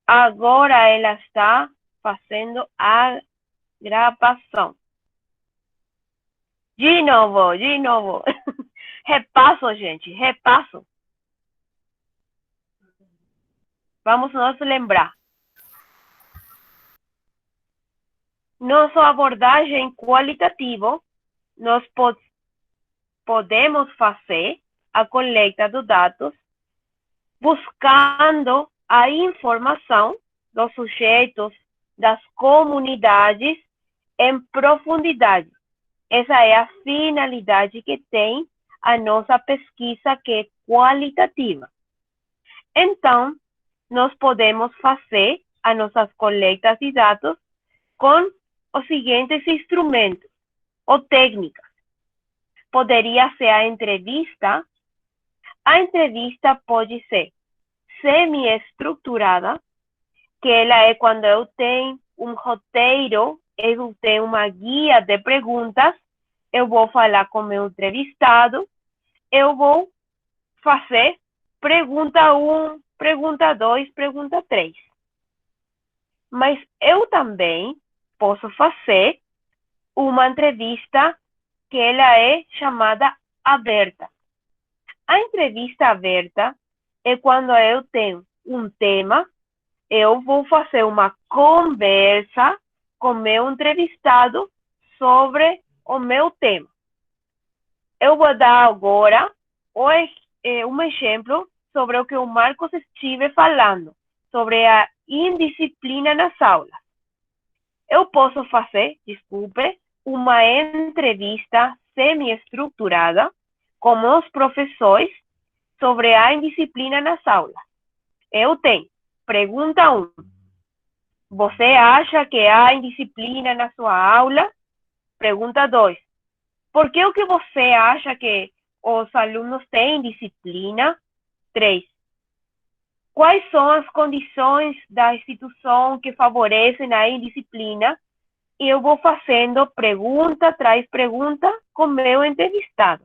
Agora ela está fazendo a gravação. De novo, de novo. Repasso, gente, repasso. Vamos nos lembrar. Nossa abordagem qualitativa, nós podemos fazer a coleta dos dados buscando a informação dos sujeitos, das comunidades em profundidade. Essa é a finalidade que tem a nossa pesquisa, que é qualitativa. Então, nós podemos fazer as nossas coletas de dados com os seguintes instrumentos ou técnicas. Poderia ser a entrevista. A entrevista pode ser semi-estruturada, que ela é quando eu tenho um roteiro, eu tenho uma guia de perguntas, eu vou falar com o meu entrevistado, eu vou fazer pergunta 1, pergunta 2, pergunta 3. Mas eu também posso fazer uma entrevista que ela é chamada aberta. A entrevista aberta é quando eu tenho um tema, eu vou fazer uma conversa com o meu entrevistado sobre o meu tema. Eu vou dar agora um exemplo sobre o que o Marcos estive falando, sobre a indisciplina nas aulas. Eu posso fazer, uma entrevista semi-estruturada com os professores sobre a indisciplina nas aulas. Eu tenho pergunta 1. Você acha que há indisciplina na sua aula? Pergunta 2. Por que o que você acha que os alunos têm disciplina? 3. Quais são as condições da instituição que favorecem a indisciplina? E eu vou fazendo pergunta atrás pergunta com meu entrevistado.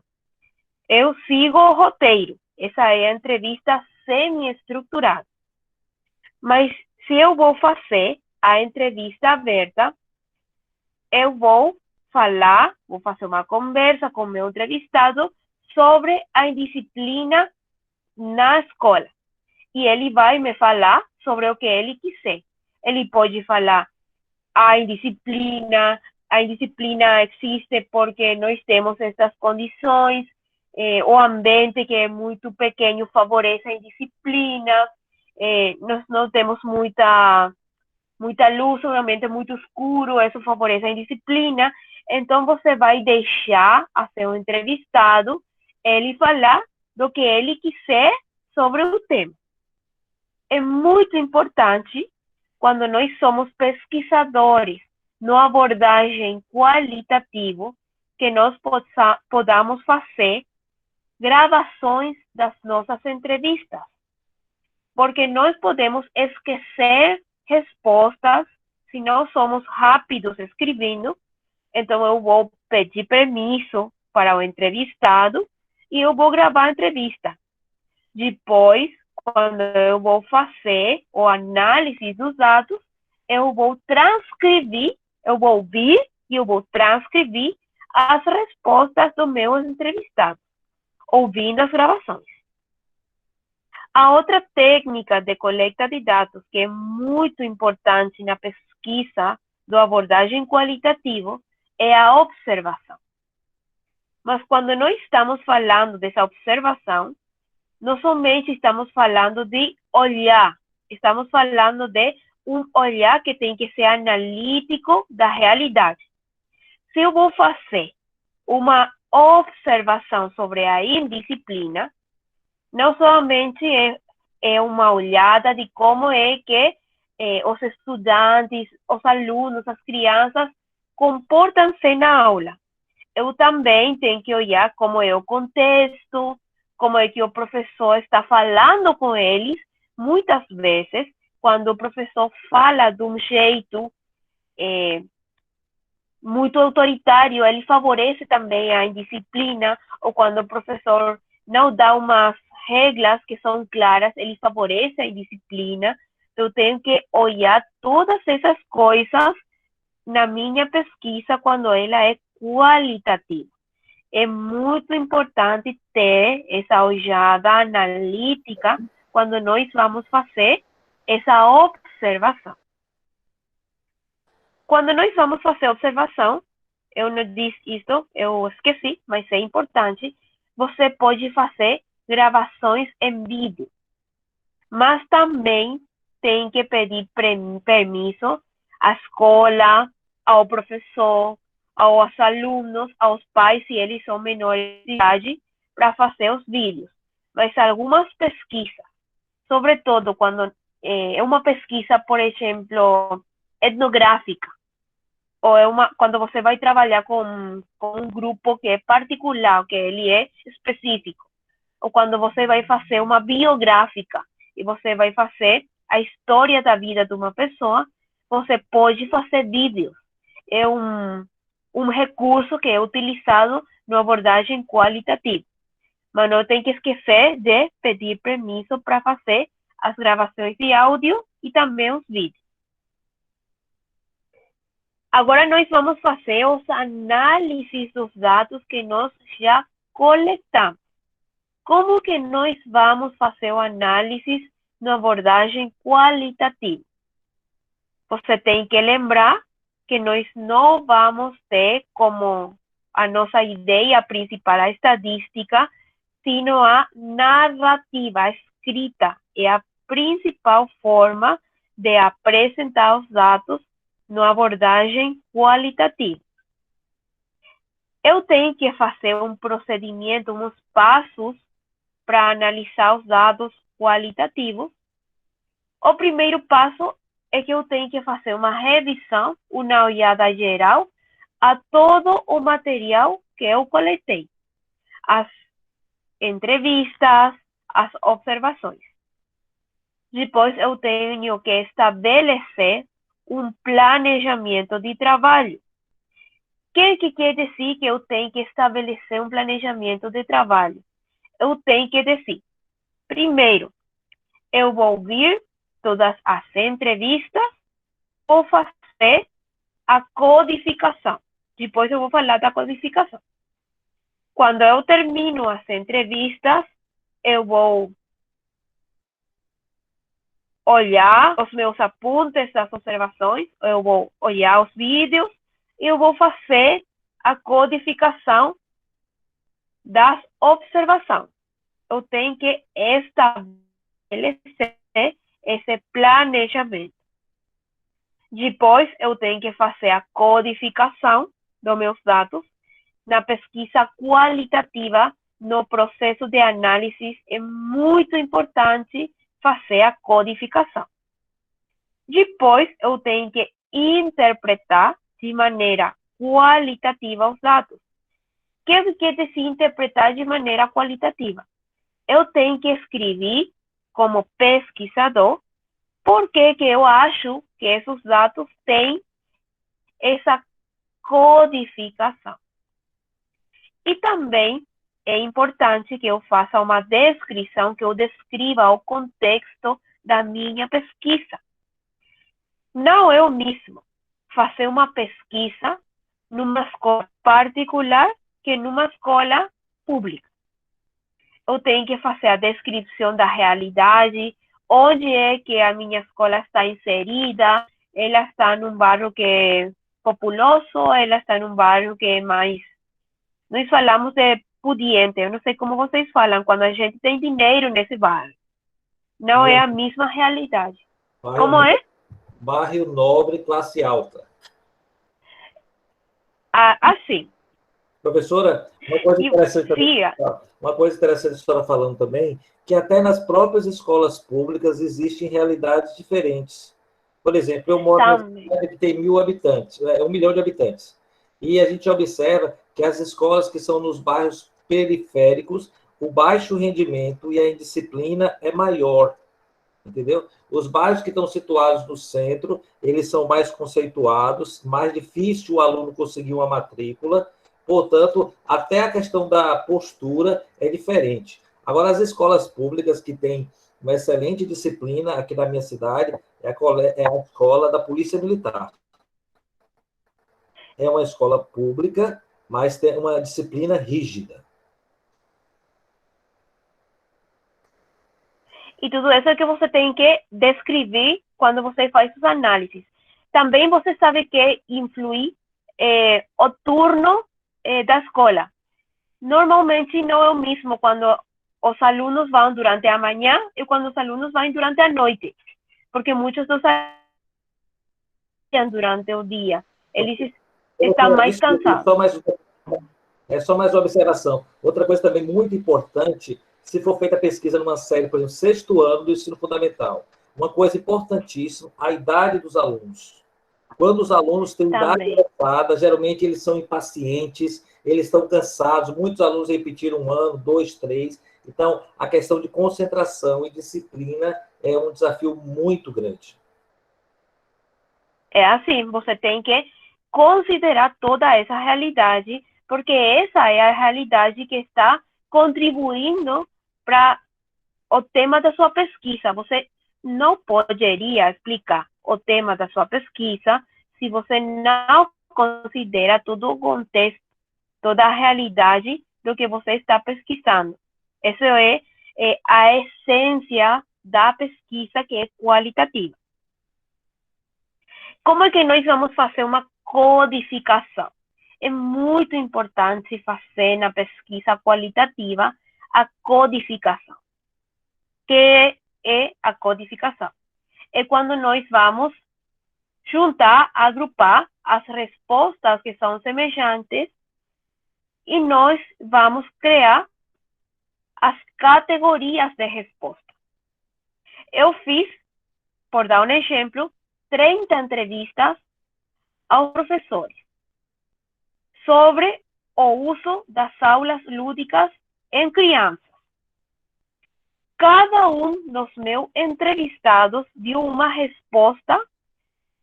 Eu sigo o roteiro. Essa é a entrevista semi-estruturada. Mas se eu vou fazer a entrevista aberta, eu vou fazer uma conversa com o meu entrevistado sobre a indisciplina na escola. E ele vai me falar sobre o que ele quiser. Ele pode falar a indisciplina existe porque nós temos essas condições, o ambiente que é muito pequeno favorece a indisciplina, nós não temos muita luz, o ambiente é muito escuro, isso favorece a indisciplina. Então, você vai deixar a seu entrevistado ele falar do que ele quiser sobre o tema. É muito importante, quando nós somos pesquisadores, na abordagem qualitativa, que nós podamos fazer gravações das nossas entrevistas. Porque nós podemos esquecer respostas se não somos rápidos escrevendo. Então, eu vou pedir permisso para o entrevistado e eu vou gravar a entrevista. Depois, quando eu vou fazer a análise dos dados, eu vou transcrever, eu vou ouvir e eu vou transcrever as respostas do meu entrevistado, ouvindo as gravações. A outra técnica de coleta de dados que é muito importante na pesquisa da abordagem qualitativa é a observação. Mas quando nós estamos falando dessa observação, não somente estamos falando de olhar, estamos falando de um olhar que tem que ser analítico da realidade. Se eu vou fazer uma observação sobre a indisciplina, não somente é uma olhada de como é que os estudantes, os alunos, as crianças comportam-se na aula. Eu também tenho que olhar como é o contexto, como é que o professor está falando com eles. Muitas vezes, quando o professor fala de um jeito muito autoritário, ele favorece também a indisciplina, ou quando o professor não dá umas regras que são claras, ele favorece a indisciplina. eu tenho que olhar todas essas coisas na minha pesquisa quando ela é qualitativa. É muito importante ter essa olhada analítica quando nós vamos fazer essa observação. Quando nós vamos fazer observação, eu não disse isso, eu esqueci, mas é importante, você pode fazer gravações em vídeo, mas também tem que pedir permisso à escola, ao professor, aos alunos, aos pais, se eles são menores de idade, para fazer os vídeos. Mas algumas pesquisas, sobretudo quando é uma pesquisa, por exemplo, etnográfica, ou quando você vai trabalhar com um grupo que é particular, que ele é específico, ou quando você vai fazer uma biográfica e você vai fazer a história da vida de uma pessoa, você pode fazer vídeos. É um recurso que é utilizado na abordagem qualitativa. Mas não tem que esquecer de pedir permisso para fazer as gravações de áudio e também os vídeos. Agora nós vamos fazer os análises dos dados que nós já coletamos. Como que nós vamos fazer o análise na abordagem qualitativa? Você tem que lembrar que nós não vamos ter como a nossa ideia principal a estatística, sino a narrativa. A escrita é a principal forma de apresentar os dados na abordagem qualitativa. Eu tenho que fazer um procedimento, uns passos para analisar os dados qualitativos. O primeiro passo é que eu tenho que fazer uma revisão, uma olhada geral a todo o material que eu coletei. As entrevistas, as observações. Depois eu tenho que estabelecer um planejamento de trabalho. O que quer dizer que eu tenho que estabelecer um planejamento de trabalho? Eu tenho que dizer, primeiro, eu vou ouvir todas as entrevistas, vou fazer a codificação. Depois eu vou falar da codificação. Quando eu termino as entrevistas, eu vou olhar os meus apontes, as observações, eu vou olhar os vídeos e eu vou fazer a codificação das observações. Eu tenho que estabelecer esse planejamento. Depois, eu tenho que fazer a codificação dos meus dados. Na pesquisa qualitativa, no processo de análise, é muito importante fazer a codificação. Depois, eu tenho que interpretar de maneira qualitativa os dados. O que quer dizer interpretar de maneira qualitativa? Eu tenho que escrever, como pesquisador, por que eu acho que esses dados têm essa codificação. E também é importante que eu faça uma descrição, que eu descreva o contexto da minha pesquisa. Não é o mesmo fazer uma pesquisa numa escola particular que numa escola pública. Eu tenho que fazer a descrição da realidade, onde é que a minha escola está inserida, ela está num bairro que é populoso, ela está num bairro que é mais... Nós falamos de pudiente, eu não sei como vocês falam, quando a gente tem dinheiro nesse bairro. Não é a mesma realidade. Como é? Bairro nobre, classe alta. Assim. Professora, uma coisa interessante também, uma coisa interessante que a senhora falando também, que até nas próprias escolas públicas existem realidades diferentes. Por exemplo, eu moro numa cidade que tem 1.000 habitantes, 1 milhão de habitantes. E a gente observa que as escolas que são nos bairros periféricos, o baixo rendimento e a indisciplina é maior, entendeu? Os bairros que estão situados no centro, eles são mais conceituados, mais difícil o aluno conseguir uma matrícula, portanto, até a questão da postura é diferente. Agora, as escolas públicas que têm uma excelente disciplina aqui na minha cidade é a escola da Polícia Militar. É uma escola pública, mas tem uma disciplina rígida. E tudo isso é que você tem que descrever quando você faz suas análises. Também você sabe que influi o turno da escola. Normalmente não é o mesmo quando os alunos vão durante a manhã e quando os alunos vão durante a noite. Porque muitos dos alunos durante o dia. Eles estão mais cansados. Só mais uma observação. Outra coisa também muito importante, se for feita a pesquisa numa série, por exemplo, 6º ano do ensino fundamental, uma coisa importantíssima, a idade dos alunos. Quando os alunos têm idade avançada, geralmente eles são impacientes, eles estão cansados, muitos alunos repetiram 1 ano, 2, 3. Então, a questão de concentração e disciplina é um desafio muito grande. É assim, você tem que considerar toda essa realidade, porque essa é a realidade que está contribuindo para o tema da sua pesquisa. Você não poderia explicar o tema da sua pesquisa se você não considera todo o contexto, toda a realidade do que você está pesquisando. Essa é a essência da pesquisa, que é qualitativa. Como é que nós vamos fazer uma codificação? É muito importante fazer na pesquisa qualitativa a codificação. Que é a codificação? É quando nós vamos juntar, agrupar as respostas que são semelhantes e nós vamos criar as categorias de resposta. Eu fiz, por dar um exemplo, 30 entrevistas aos professores sobre o uso das aulas lúdicas em crianças. Cada um dos meus entrevistados deu uma resposta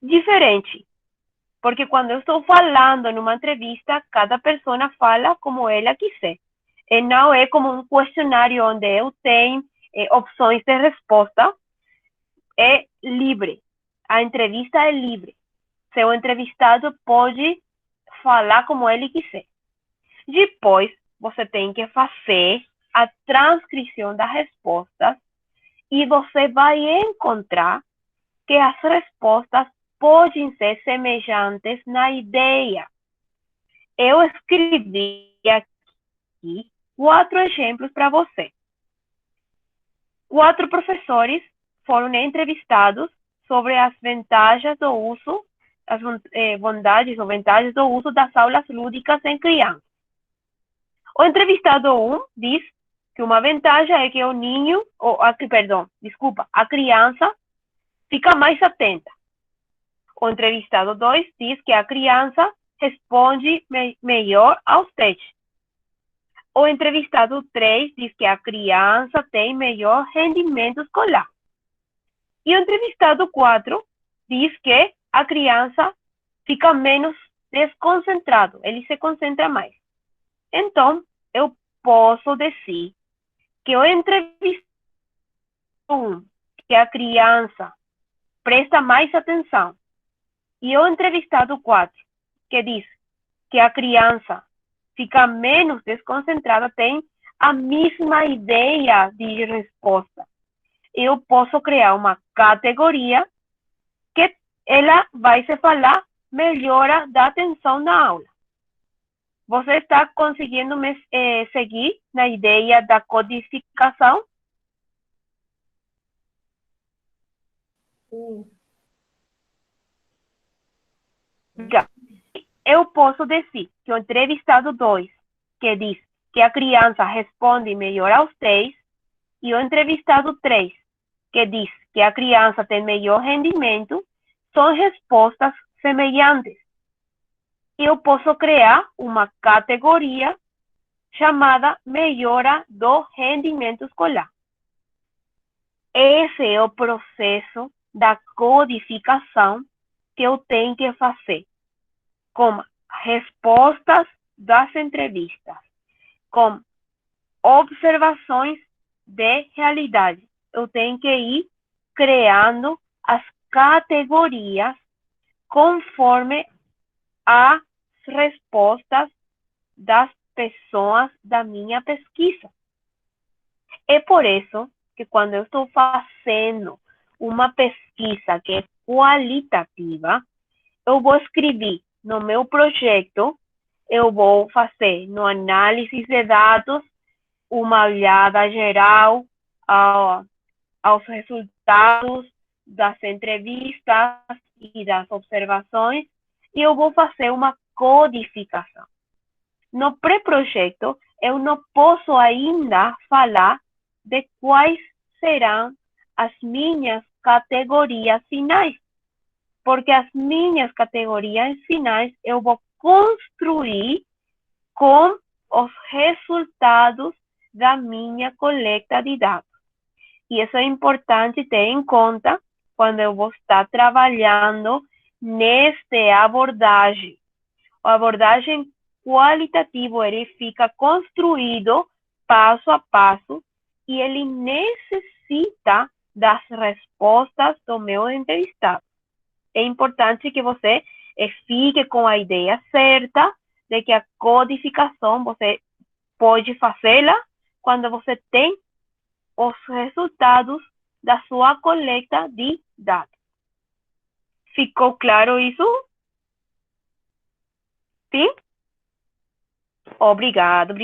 diferente. Porque quando eu estou falando numa entrevista, cada pessoa fala como ela quiser. E não é como um questionário onde eu tenho opções de resposta. É livre. A entrevista é livre. Seu entrevistado pode falar como ele quiser. Depois, você tem que fazer a transcrição das respostas e você vai encontrar que as respostas podem ser semelhantes na ideia. Eu escrevi aqui 4 exemplos para você. 4 professores foram entrevistados sobre as vantagens do uso, as bondades ou vantagens do uso das aulas lúdicas em crianças. O entrevistado 1 diz que uma vantagem é que a criança fica mais atenta. O entrevistado 2 diz que a criança responde melhor aos testes. O entrevistado 3 diz que a criança tem melhor rendimento escolar. E o entrevistado 4 diz que a criança fica menos desconcentrado, ele se concentra mais. Então, eu posso dizer que o entrevistado 1, que a criança presta mais atenção, e o entrevistado 4, que diz que a criança fica menos desconcentrada, tem a mesma ideia de resposta. Eu posso criar uma categoria que ela vai se falar melhora da atenção na aula. Você está conseguindo seguir na ideia da codificação? Já. Eu posso dizer que o entrevistado 2, que diz que a criança responde melhor aos testes, e o entrevistado 3, que diz que a criança tem melhor rendimento, são respostas semelhantes. Eu posso criar uma categoria chamada melhora do rendimento escolar. Esse é o processo da codificação que eu tenho que fazer, com respostas das entrevistas, com observações de realidade. Eu tenho que ir criando as categorias conforme as respostas das pessoas da minha pesquisa. É por isso que quando eu estou fazendo uma pesquisa que é qualitativa, eu vou escrever no meu projeto, eu vou fazer no análise de dados uma olhada geral aos resultados das entrevistas e das observações, e eu vou fazer uma codificação. No pré-projeto, eu não posso ainda falar de quais serão as minhas categorias finais, porque as minhas categorias finais eu vou construir com os resultados da minha coleta de dados. E isso é importante ter em conta quando eu vou estar trabalhando nesta abordagem. A abordagem qualitativa, ele fica construído passo a passo e ele necessita das respostas do meu entrevistado. É importante que você fique com a ideia certa de que a codificação você pode fazê-la quando você tem os resultados da sua coleta de dados. Ficou claro isso? Sim? Obrigado.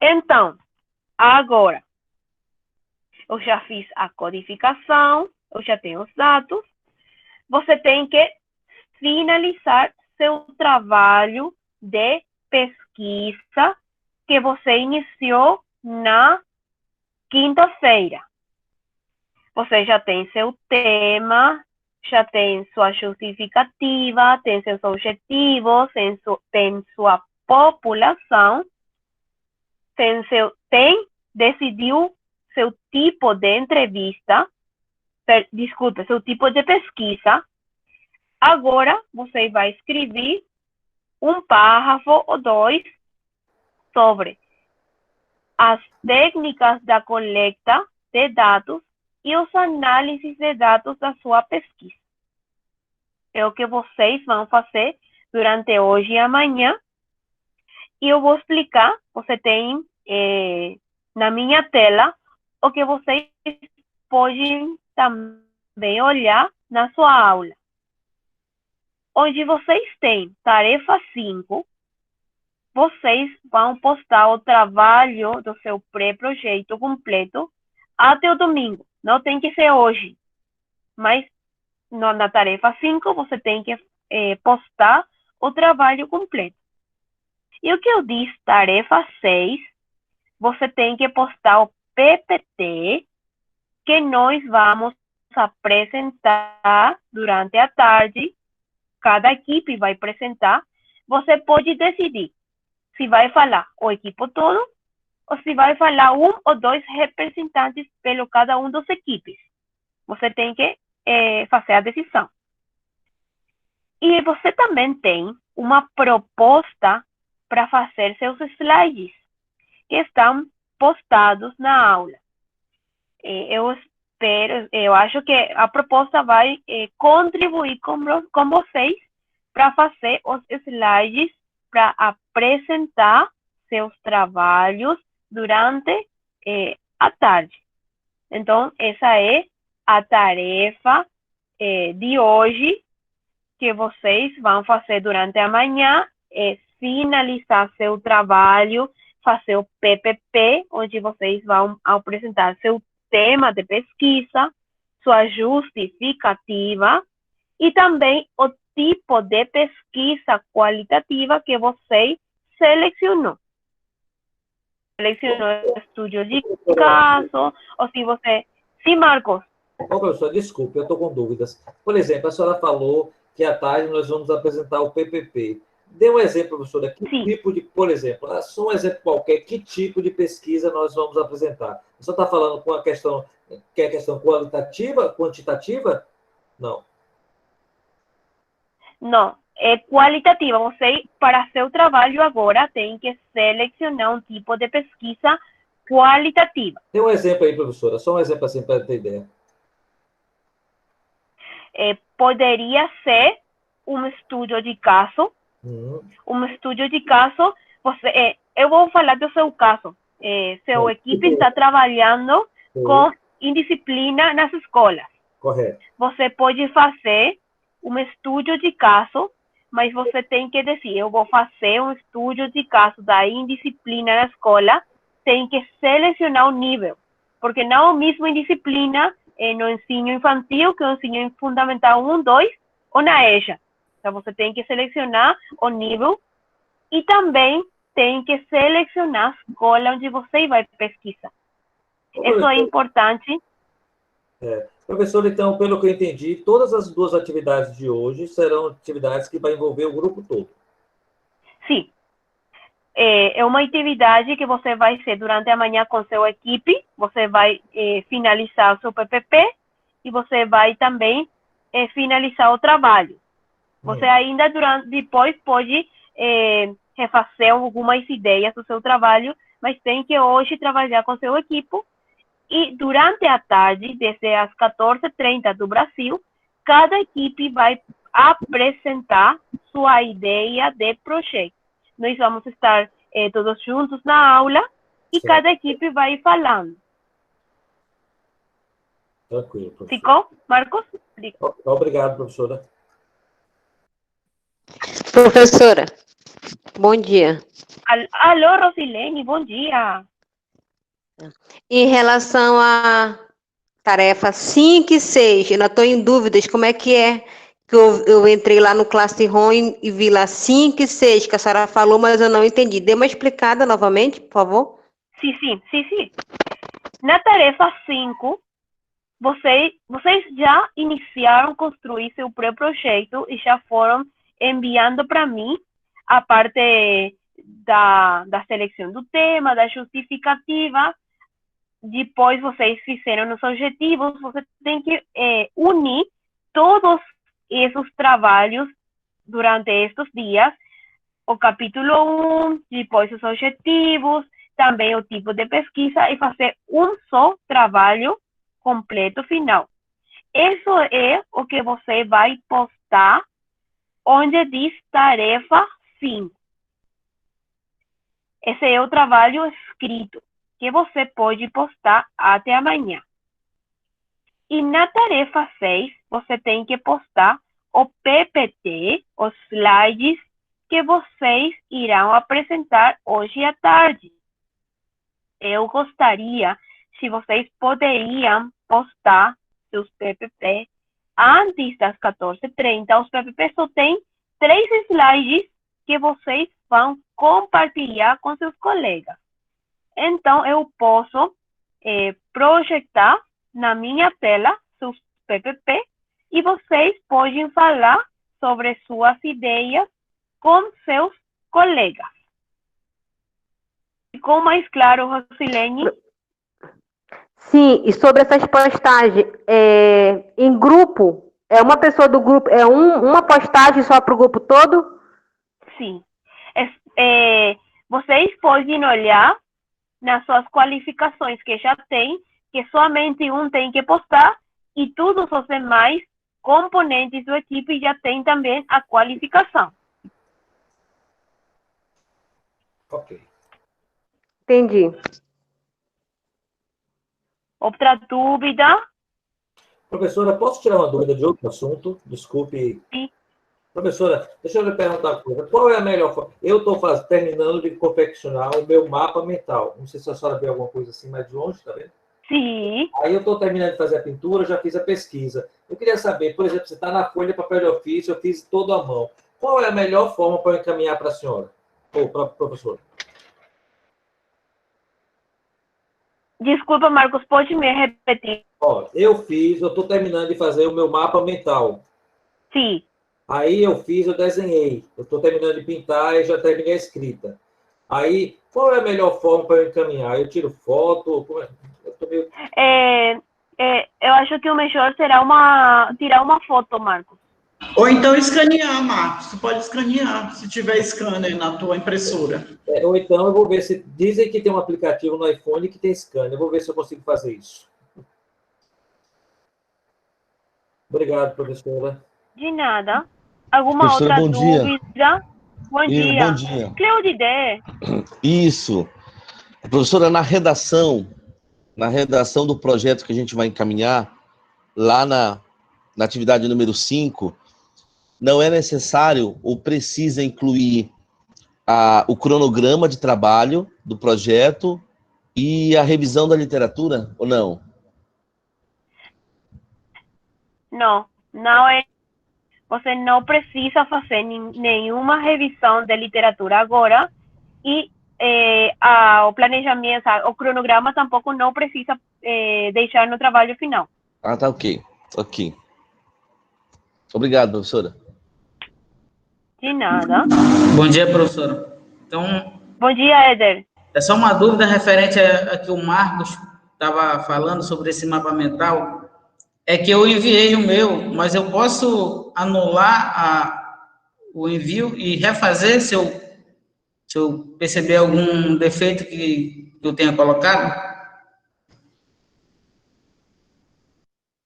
Então, agora, eu já fiz a codificação, eu já tenho os dados. Você tem que finalizar seu trabalho de pesquisa que você iniciou na quinta-feira. Você já tem seu tema, já tem sua justificativa, tem seus objetivos, tem sua população, decidiu seu tipo de entrevista, seu tipo de pesquisa. Agora, você vai escrever um parágrafo ou dois sobre as técnicas da coleta de dados e os análises de dados da sua pesquisa. É o que vocês vão fazer durante hoje e amanhã. E eu vou explicar, você tem na minha tela, o que vocês podem também olhar na sua aula. Onde vocês têm tarefa 5, vocês vão postar o trabalho do seu pré-projeto completo até o domingo. Não tem que ser hoje, mas na tarefa 5 você tem que postar o trabalho completo. E o que eu disse, tarefa 6, você tem que postar o PPT que nós vamos apresentar durante a tarde. Cada equipe vai apresentar. Você pode decidir se vai falar o equipe todo ou se vai falar um ou dois representantes pelo cada um das equipes. Você tem que fazer a decisão. E você também tem uma proposta para fazer seus slides, que estão postados na aula. Eu acho que a proposta vai contribuir com vocês para fazer os slides, para apresentar seus trabalhos durante a tarde. Então, essa é a tarefa de hoje que vocês vão fazer durante a manhã, é finalizar seu trabalho, fazer o PPP, onde vocês vão apresentar seu tema de pesquisa, sua justificativa e também o tipo de pesquisa qualitativa que você selecionou. Selecionou estudos de caso, ou se você... Sim, Marcos. Ô, professor, desculpe, eu estou com dúvidas. Por exemplo, a senhora falou que à tarde nós vamos apresentar o PPP. Dê um exemplo, professora, que tipo de, por exemplo, só um exemplo qualquer, que tipo de pesquisa nós vamos apresentar? Você está falando com a questão, que é questão qualitativa, quantitativa? Não. Não, qualitativa. Você, para seu trabalho agora, tem que selecionar um tipo de pesquisa qualitativa. Tem um exemplo aí, professora, só um exemplo assim para ter ideia. Poderia ser um estudo de caso. Um estudo de caso, eu vou falar do seu caso. Seu equipe está trabalhando com indisciplina nas escolas. Correto. Você pode fazer um estudo de caso, mas você tem que dizer, eu vou fazer um estudo de caso da indisciplina na escola, tem que selecionar o nível, porque não é o mesmo indisciplina no ensino infantil que o ensino fundamental 1, 2 ou na EJA. Então, você tem que selecionar o nível e também tem que selecionar a escola onde você vai pesquisar. Isso é importante. Professor, então, pelo que eu entendi, todas as 2 atividades de hoje serão atividades que vão envolver o grupo todo. Sim. É uma atividade que você vai fazer durante a manhã com sua equipe, você vai finalizar o seu PPP e você vai também finalizar o trabalho. Você ainda depois pode refazer algumas ideias do seu trabalho, mas tem que hoje trabalhar com sua equipe. E durante a tarde, desde as 14h30 do Brasil, cada equipe vai apresentar sua ideia de projeto. Nós vamos estar todos juntos na aula e cada equipe vai falando. Tranquilo, professor. Ficou, Marcos? Obrigado, professora. Professora, bom dia. Alô, Rosilene, bom dia. Em relação à tarefa 5 e 6, eu não estou em dúvidas, como é que eu entrei lá no Classroom e vi lá 5 e 6, que a senhora falou, mas eu não entendi. Dê uma explicada novamente, por favor. Sim. Na tarefa 5, vocês já iniciaram a construir seu pré-projeto e já foram enviando para mim a parte da seleção do tema, da justificativa. Depois vocês fizeram os objetivos. Você tem que unir todos esses trabalhos durante estes dias. O capítulo 1, depois os objetivos, também o tipo de pesquisa e fazer um só trabalho completo final. Isso é o que você vai postar onde diz tarefa 5. Esse é o trabalho escrito que você pode postar até amanhã. E na tarefa 6, você tem que postar o PPT, os slides que vocês irão apresentar hoje à tarde. Eu gostaria se vocês poderiam postar seus PPT antes das 14h30. Os PPP só tem 3 slides que vocês vão compartilhar com seus colegas. Então, eu posso projetar na minha tela seus PPP e vocês podem falar sobre suas ideias com seus colegas. Ficou mais claro, Rosilene? Sim, e sobre essas postagens, em grupo, é uma pessoa do grupo, uma postagem só para o grupo todo? Sim. Vocês podem olhar nas suas qualificações que já tem, que somente um tem que postar e todos os demais componentes da equipe já tem também a qualificação. Ok. Entendi. Outra dúvida? Professora, posso tirar uma dúvida de outro assunto? Desculpe. Sim. Professora, deixa eu lhe perguntar uma coisa. Qual é a melhor forma? Eu estou terminando de confeccionar o meu mapa mental. Não sei se a senhora vê alguma coisa assim mais de longe, tá vendo? Sim. Aí eu estou terminando de fazer a pintura, já fiz a pesquisa. Eu queria saber, por exemplo, você está na folha de papel de ofício, eu fiz todo à mão. Qual é a melhor forma para eu encaminhar para a senhora? Ou para a professora? Desculpa, Marcos, pode me repetir? Eu estou terminando de fazer o meu mapa mental. Sim. Aí eu desenhei. Eu estou terminando de pintar e já terminei a escrita. Aí, qual é a melhor forma para eu encaminhar? Eu tiro foto? Como é? Eu tô meio... eu acho que o melhor será tirar uma foto, Marcos. Ou então escanear, Marcos. Tu pode escanear, se tiver scanner na tua impressora. Ou então eu vou ver se... Dizem que tem um aplicativo no iPhone que tem scanner. Eu vou ver se eu consigo fazer isso. Obrigado, professora. De nada. Alguma Professora, outra bom dia. dúvida? Bom dia. Bom dia. Cleudide. Isso. Professora, na redação do projeto que a gente vai encaminhar, lá na atividade número 5, não é necessário ou precisa incluir o cronograma de trabalho do projeto e a revisão da literatura, ou não? Não, não é. Você não precisa fazer nenhuma revisão de literatura agora e o planejamento, o cronograma tampouco não precisa deixar no trabalho final. Ah, tá ok. Ok. Obrigado, professora. De nada. Bom dia, professora. Então, Bom dia, Éder. é só uma dúvida referente a que o Marcos estava falando sobre esse mapa mental. É que eu enviei o meu, mas eu posso anular o envio e refazer se eu perceber algum defeito que eu tenha colocado?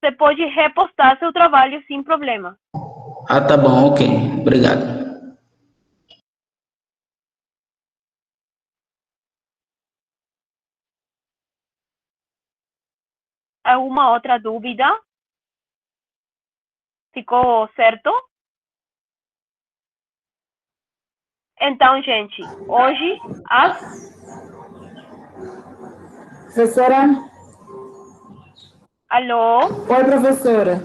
Você pode repostar seu trabalho sem problema. Ah, tá bom, ok. Obrigado. Alguma outra dúvida? Ficou certo? Então, gente, hoje Professora? Alô? Oi, professora.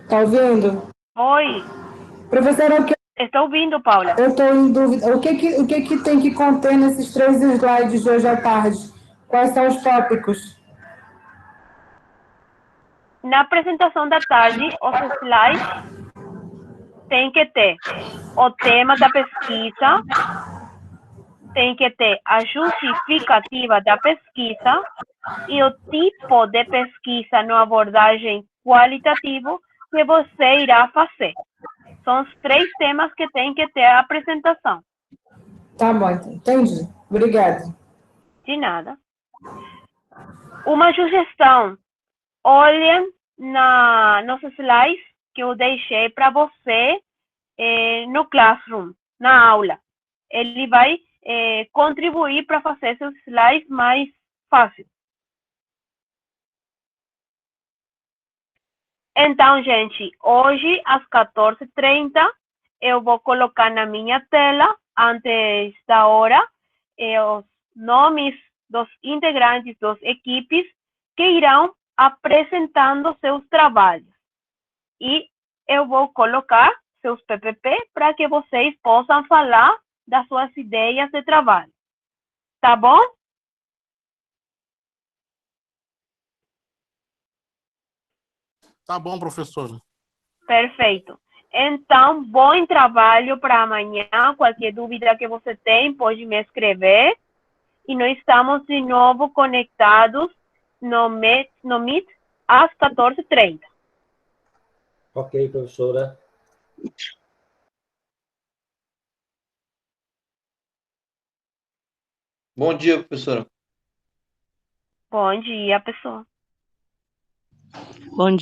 Tá ouvindo? Oi. Professora, Estou ouvindo, Paula. eu estou em dúvida. O que tem que conter nesses 3 slides de hoje à tarde? Quais são os tópicos? Na apresentação da tarde, os slides tem que ter o tema da pesquisa, tem que ter a justificativa da pesquisa e o tipo de pesquisa na abordagem qualitativa que você irá fazer. São os 3 temas que tem que ter a apresentação. Tá bom, então. Entendi. Obrigada. De nada. Uma sugestão. Olhem nos slides que eu deixei para você no Classroom, na aula. Ele vai contribuir para fazer seus slides mais fácil. Então, gente, hoje às 14h30 eu vou colocar na minha tela, antes da hora, os nomes dos integrantes das equipes que irão apresentando seus trabalhos. E eu vou colocar seus PPP para que vocês possam falar das suas ideias de trabalho. Tá bom? Tá bom, professora. Perfeito. Então, bom trabalho para amanhã. Qualquer dúvida que você tem, pode me escrever. E nós estamos de novo conectados no Meet às 14h30. Ok, professora. Bom dia, professora. Bom dia, pessoal. Bom dia.